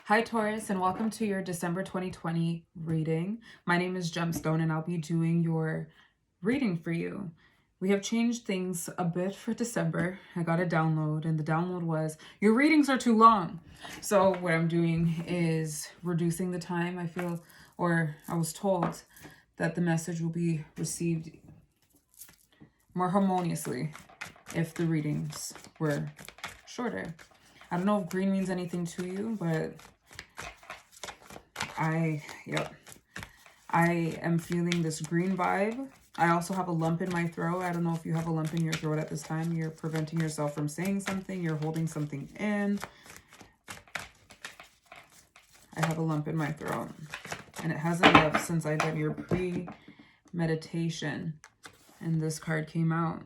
Hi Taurus, and welcome to your December 2020 reading. My name is Gemstone and I'll be doing your reading for you. We have changed things a bit for December. I got a download and the download was, your readings are too long. So what I'm doing is reducing the time. I was told that the message will be received more harmoniously if the readings were shorter. I don't know if green means anything to you, but I am feeling this green vibe. I also have a lump in my throat. I don't know if you have a lump in your throat at this time. You're preventing yourself from saying something. You're holding something in. I have a lump in my throat. And it hasn't left since I did your pre-meditation. And this card came out.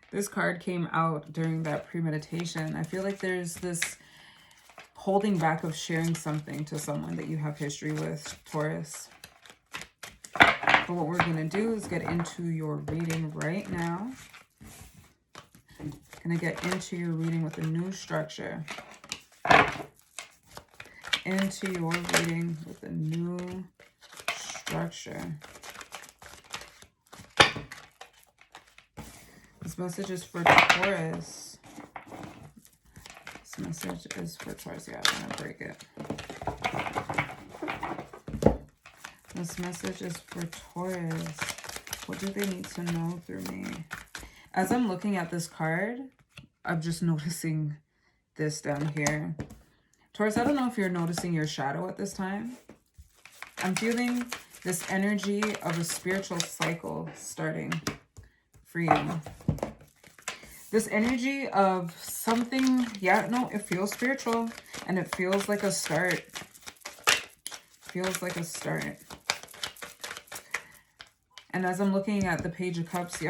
This card came out during that premeditation. I feel like there's this holding back of sharing something to someone that you have history with, Taurus. But what we're going to do is get into your reading right now. Going to get into your reading with a new structure. Into your reading with a new structure. This message is for Taurus. This message is for Taurus. Yeah, I'm going to break it. This message is for Taurus. What do they need to know through me? As I'm looking at this card, I'm just noticing this down here. Taurus, I don't know if you're noticing your shadow at this time. I'm feeling this energy of a spiritual cycle starting for you. This energy of something, it feels spiritual and it feels like a start. Feels like a start. And as I'm looking at the Page of Cups,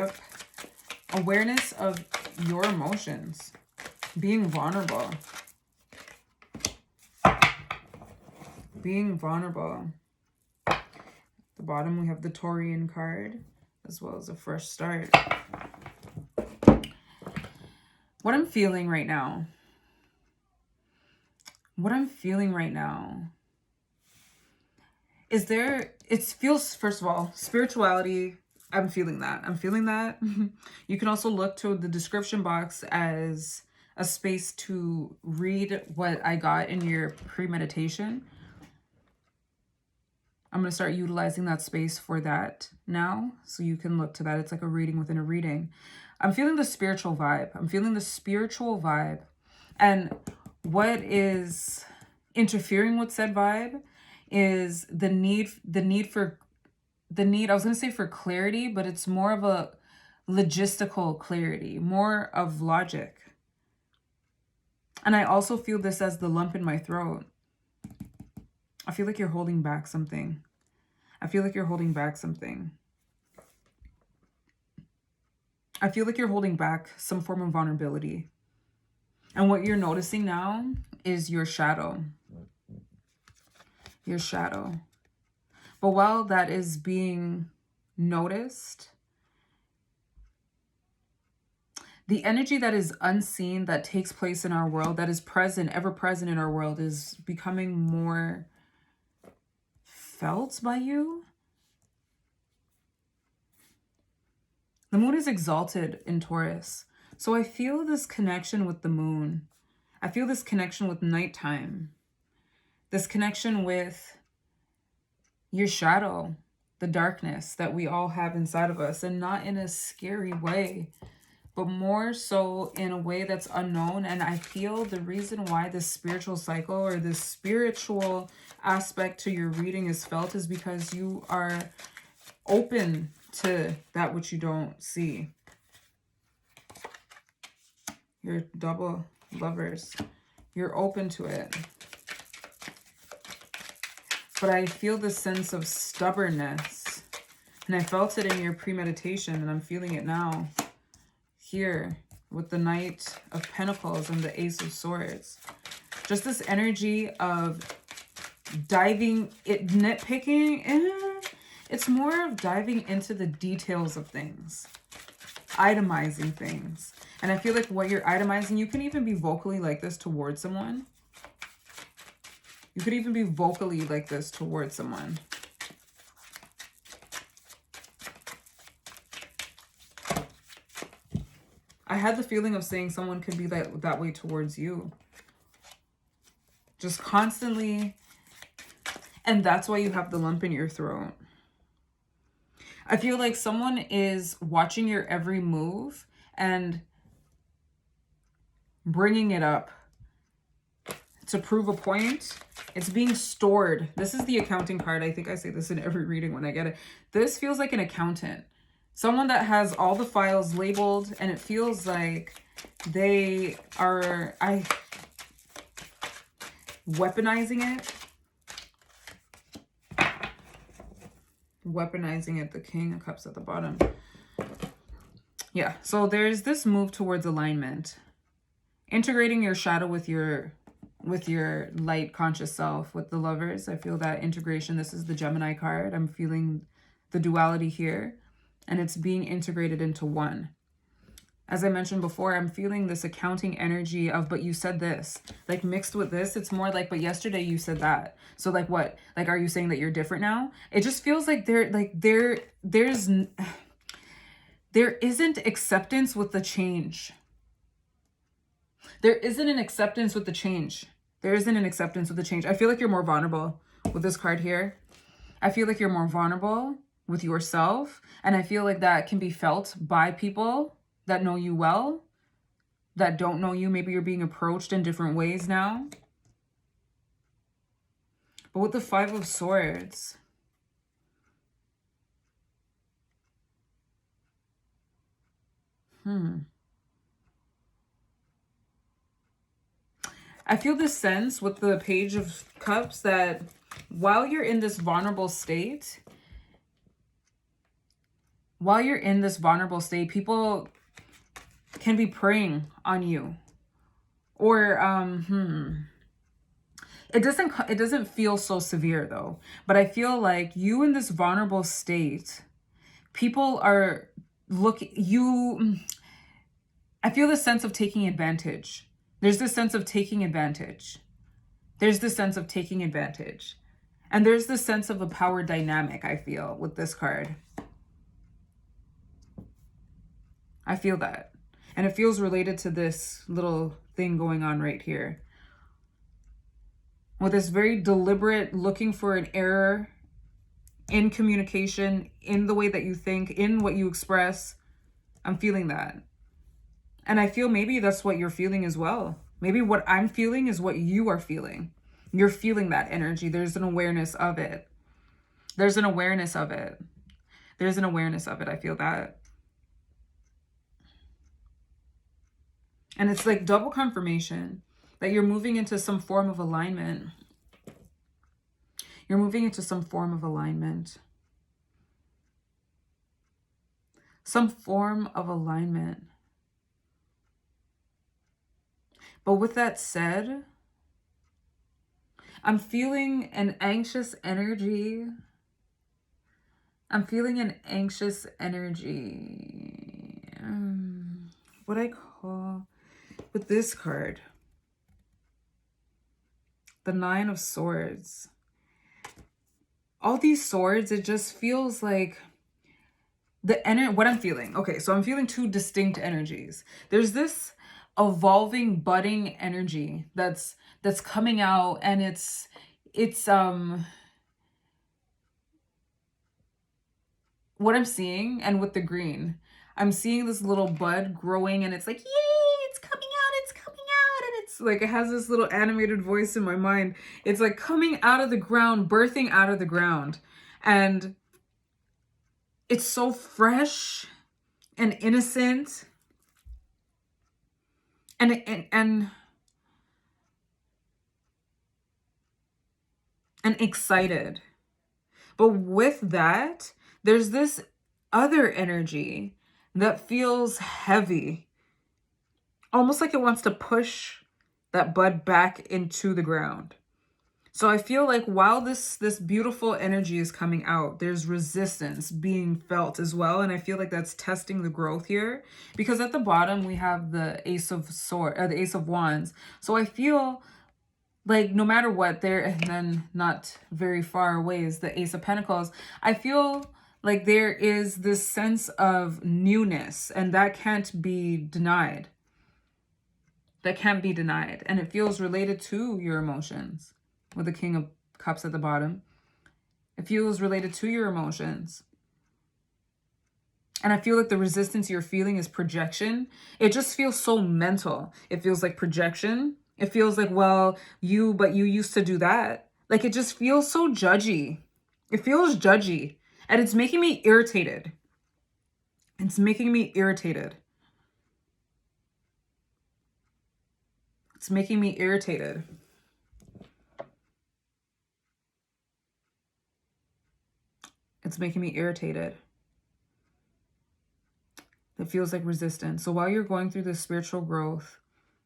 awareness of your emotions, being vulnerable. Being vulnerable. At the bottom, we have the Taurian card, as well as a fresh start. What I'm feeling right now. Is there, it feels, first of all, spirituality, I'm feeling that. You can also look to the description box as a space to read what I got in your premeditation. I'm going to start utilizing that space for that now, so you can look to that. It's like a reading within a reading. I'm feeling the spiritual vibe. And what is interfering with said vibe is the need for clarity, but it's more of a logistical clarity, more of logic. And I also feel this as the lump in my throat. I feel like you're holding back something. I feel like you're holding back some form of vulnerability. And what you're noticing now is your shadow. Your shadow. But while that is being noticed, the energy that is unseen, that takes place in our world, that is present, ever present in our world, is becoming more felt by you. The moon is exalted in Taurus. So I feel this connection with the moon. I feel this connection with nighttime. This connection with your shadow, the darkness that we all have inside of us, and not in a scary way, but more so in a way that's unknown. And I feel the reason why this spiritual cycle or this spiritual aspect to your reading is felt is because you are open to that which you don't see. You're double lovers. You're open to it. But I feel this sense of stubbornness. And I felt it in your premeditation, and I'm feeling it now. Here, with the Knight of Pentacles and the Ace of Swords. Just this energy of nitpicking. It's more of diving into the details of things. Itemizing things. And I feel like what you're itemizing, you can even be vocally like this towards someone. You could even be vocally like this towards someone. I had the feeling of saying someone could be that way towards you. Just constantly. And that's why you have the lump in your throat. I feel like someone is watching your every move and bringing it up to prove a point. It's being stored. This is the accounting card. I think I say this in every reading when I get it. This feels like an accountant. Someone that has all the files labeled, and it feels like they are weaponizing it. Weaponizing it. The King of Cups at the bottom. Yeah, so there's this move towards alignment. Integrating your shadow with your light conscious self. With the Lovers, I feel that integration. This is the Gemini card. I'm feeling the duality here, and it's being integrated into one. As I mentioned before, I'm feeling this accounting energy of, but you said this, like mixed with this, it's more like, but yesterday you said that. So like what? Like, are you saying that you're different there It just feels like there isn't acceptance with the change. There isn't an acceptance with the change. There isn't an acceptance with the change. I feel like you're more vulnerable with this card here. I feel like you're more vulnerable with yourself. And I feel like that can be felt by people that know you well, that don't know you. Maybe you're being approached in different ways now. But with the Five of Swords, I feel this sense with the Page of Cups that while you're in this vulnerable state, people can be preying on you. Or, it doesn't feel so severe though. But I feel like you in this vulnerable state, people are I feel the sense of taking advantage. There's this sense of taking advantage. There's this sense of taking advantage. And there's this sense of a power dynamic, I feel, with this card. I feel that. And it feels related to this little thing going on right here. With this very deliberate looking for an error in communication, in the way that you think, in what you express. I'm feeling that. And I feel maybe that's what you're feeling as well. Maybe what I'm feeling is what you are feeling. You're feeling that energy. There's an awareness of it. There's an awareness of it. There's an awareness of it. I feel that. And it's like double confirmation that you're moving into some form of alignment. You're moving into some form of alignment. Some form of alignment. But with that said, I'm feeling an anxious energy. I'm feeling an anxious energy. What I call with this card, the Nine of Swords. All these swords, it just feels like what I'm feeling. Okay, so I'm feeling two distinct energies. There's this evolving, budding energy that's coming out, and it's what I'm seeing. And with the green, I'm seeing this little bud growing, and it's like, yay, it's coming out, and it's like, it has this little animated voice in my mind. It's like coming out of the ground, birthing out of the ground, and it's so fresh and innocent and excited. But with that, there's this other energy that feels heavy, almost like it wants to push that bud back into the ground. So I feel like while this beautiful energy is coming out, there's resistance being felt as well. And I feel like that's testing the growth here, because at the bottom we have the Ace of Wands. So I feel like no matter what, there, and then not very far away is the Ace of Pentacles. I feel like there is this sense of newness, and that can't be denied. That can't be denied. And it feels related to your emotions with the King of Cups at the bottom. It feels related to your emotions. And I feel like the resistance you're feeling is projection. It just feels so mental. It feels like projection. It feels like, well, but you used to do that. Like, it just feels so judgy. It feels judgy. And it's making me irritated. It's making me irritated. It's making me irritated. It's making me irritated. It feels like resistance. So while you're going through this spiritual growth,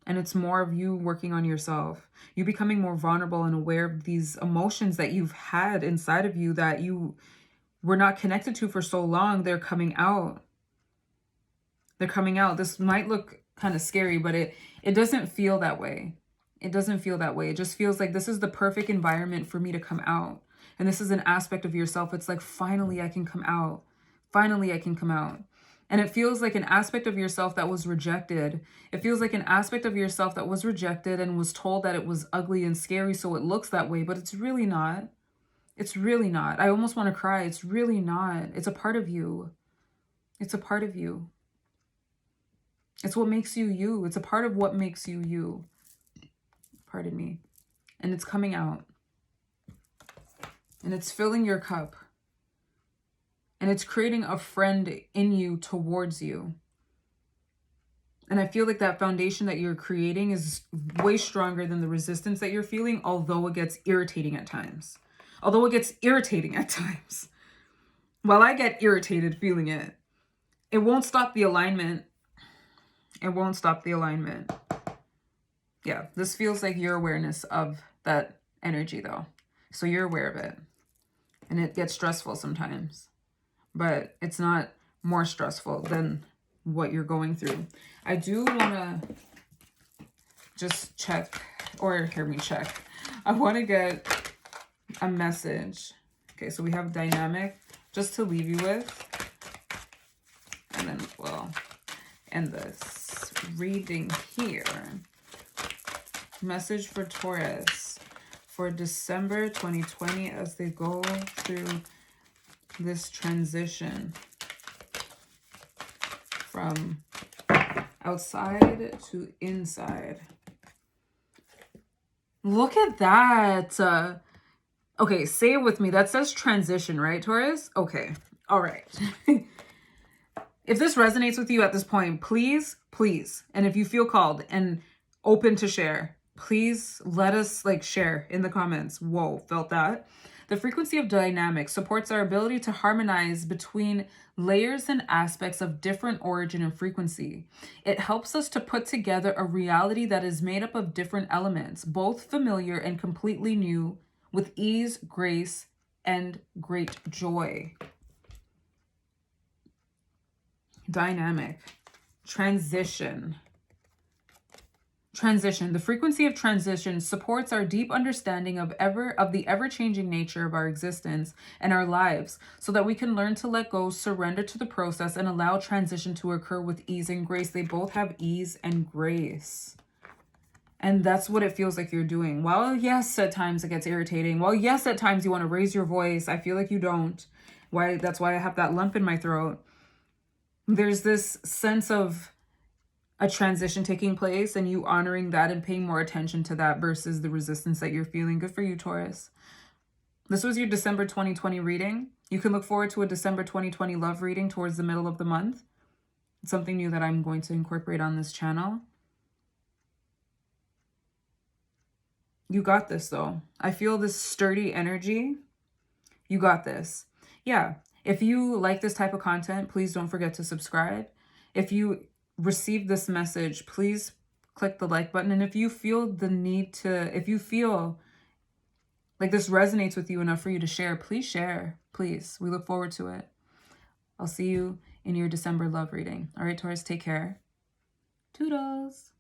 and it's more of you working on yourself, you becoming more vulnerable and aware of these emotions that you've had inside of you that you were not connected to for so long, they're coming out. They're coming out. This might look kind of scary, but it doesn't feel that way. It doesn't feel that way. It just feels like this is the perfect environment for me to come out. And this is an aspect of yourself. It's like, finally, I can come out. Finally, I can come out. And it feels like an aspect of yourself that was rejected. It feels like an aspect of yourself that was rejected and was told that it was ugly and scary, so it looks that way, but it's really not. It's really not. I almost want to cry. It's really not. It's a part of you. It's a part of you. It's what makes you you. It's a part of what makes you you. Pardon me. And it's coming out. And it's filling your cup. And it's creating a friend in you towards you. And I feel like that foundation that you're creating is way stronger than the resistance that you're feeling, although it gets irritating at times. Although it gets irritating at times. While I get irritated feeling it, it won't stop the alignment. It won't stop the alignment. Yeah, this feels like your awareness of that energy though. So you're aware of it. And it gets stressful sometimes. But it's not more stressful than what you're going through. I do want to just check, or hear me check. I want to get a message. Okay, so we have dynamic just to leave you with. And then we'll end this reading here. Message for Taurus for December 2020 as they go through this transition from outside to inside. Look at that. Okay, say it with me. That says transition, right, Taurus? Okay. All right. If this resonates with you at this point, please, and if you feel called and open to share, please let us share in the comments. Whoa, felt that. The frequency of dynamic supports our ability to harmonize between layers and aspects of different origin and frequency. It helps us to put together a reality that is made up of different elements, both familiar and completely new, with ease, grace, and great joy. Dynamic. Transition. Transition. The frequency of transition supports our deep understanding of the ever-changing nature of our existence and our lives, so that we can learn to let go, surrender to the process, and allow transition to occur with ease and grace. They both have ease and grace. And that's what it feels like you're doing. While yes, at times it gets irritating. While yes, at times you want to raise your voice, I feel like you don't. That's why I have that lump in my throat. There's this sense of a transition taking place and you honoring that and paying more attention to that versus the resistance that you're feeling. Good for you, Taurus. This was your December 2020 reading. You can look forward to a December 2020 love reading towards the middle of the month. It's something new that I'm going to incorporate on this channel. You got this though. I feel this sturdy energy. You got this. Yeah. If you like this type of content, please don't forget to subscribe. If you receive this message, please click the like button. And if you feel the need to, if you feel like this resonates with you enough for you to share, please share. Please. We look forward to it. I'll see you in your December love reading. All right, Taurus, take care. Toodles.